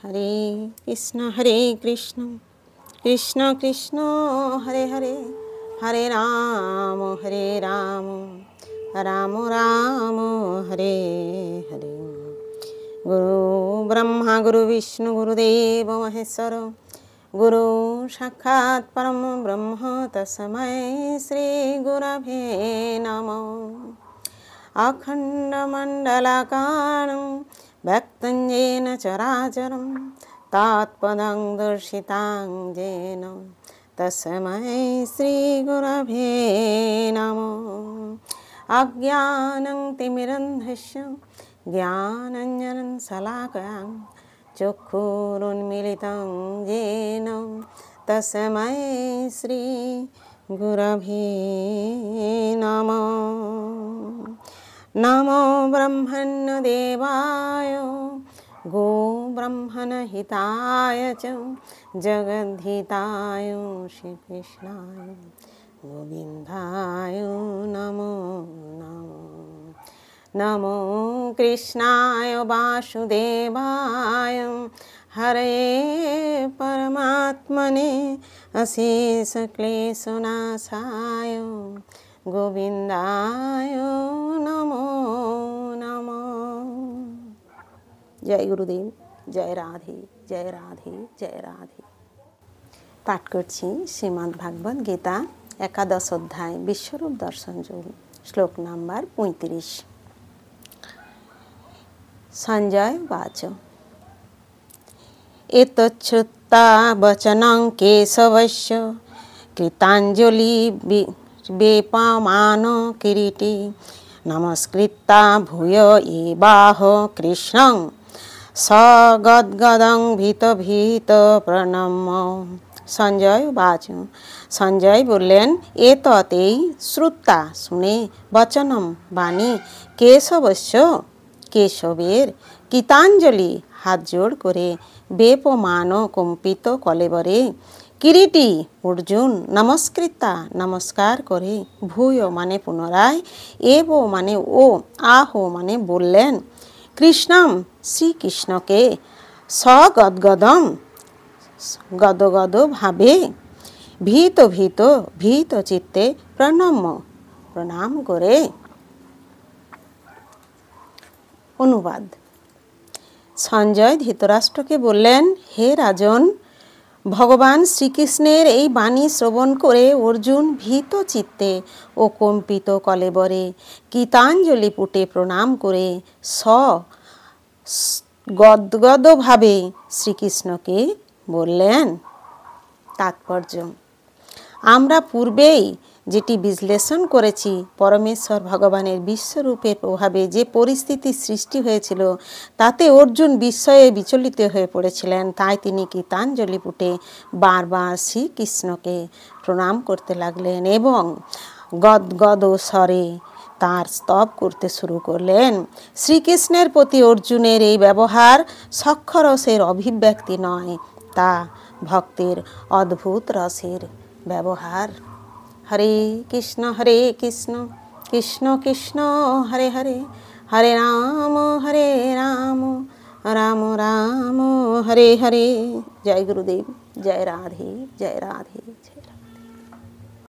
হরে কৃষ্ণ কৃষ্ণ কৃষ্ণ হরে হরে, হরে রাম রাম রাম হরে হরে। গুরু ব্রহ্মা গুরু বিষ্ণু গুরুদেব মহেশ্বর, গুরু সাক্ষাৎ পরম ব্রহ্ম তস্मै শ্রী গুরবে নমঃ। अखण्डमण्डलाकारं व्यक्तं येन चराचरं तत्पदं दर्शितां येन तस्मै श्रीगुरवे नमः। अज्ञानं तिमिरन्धस्य ज्ञानाञ्जनं शलाकया चक्षुरुन्मीलितं येन तस्मै श्रीगुरवे नमः। नमो ब्रह्मण्यदेवाय गो ब्रह्मणहिताय च जगद्धिताय श्रीकृष्णाय गोविन्दाय नमो नमो। नमो कृष्णाय वासुदेवाय हरे परमात्मने अशेषक्लेशनाशाय गोविंदाय नमो नमो। जय गुरुदेव, जय राधे जय राधे जय राधे। पाठ करছি শ্রীমদ্ ভাগবত গীতা একাদশ অধ্যায় বিশ্বরূপ দর্শন যোগ, শ্লোক নাম্বার 35। সঞ্জয় বাচ এতচ্ছ্রুত্বা বচনং কেশবস্য কৃতাঞ্জলি বেপমান কিরীটি নমস্কৃত্য ভূয় এবাহ কৃষ্ণং সগদ্গদং ভীত ভীত প্রণম্য। সঞ্জয় বাচ, সঞ্জয় বললেন, এ ততেই শ্রুতা শুনে, বচনম বাণী, কেশবস্য কেশবের, কৃতাঞ্জলি হাত জোড় করে, বেপমান কম্পিত কলেবরে, কিরীটি অর্জুন নমস্কৃতা নমস্কার করে, ভূয় মানে পুনরায়, এব মানে ও, আহ মানে বললেন, কৃষ্ণম শ্রীকৃষ্ণকে, সগদ্গদম গদগদ ভাবে, ভীত ভীত ভীত চিত্তে, প্রণম্য প্রণাম করে। অনুবাদ। সঞ্জয় ধৃতরাষ্ট্রকে বললেন, হে রাজন, ভগবান শ্রীকৃষ্ণের এই বাণী শ্রবণ করে অর্জুন ভীত চিত্তে ও কম্পিত কলেবরে কৃতাঞ্জলি পুটে প্রণাম করে গদগদভাবে শ্রীকৃষ্ণকে বললেন। তাৎপর্য: আমরা পূর্বেই যেটি বিশ্লেষণ করেছি, পরমেশ্বর ভগবানের বিশ্বরূপের প্রভাবে যে পরিস্থিতি সৃষ্টি হয়েছিল তাতে অর্জুন বিস্ময়ে বিচলিত হয়ে পড়েছিলেন। তাই তিনি কৃতাঞ্জলি পুটে বারবার শ্রীকৃষ্ণকে প্রণাম করতে লাগলেন এবং গদগদ স্বরে তাঁর স্তব করতে শুরু করলেন। শ্রীকৃষ্ণের প্রতি অর্জুনের এই ব্যবহার সখ্যরসের অভিব্যক্তি নয়, তা ভক্তের অদ্ভুত রসের ব্যবহার। হরে কৃষ্ণ কৃষ্ণ কৃষ্ণ হরে হরে, হরে রাম রাম রাম হরে হরে। জয় গুরুদেব, জয় রাধে জয় রাধে জয় রাধে।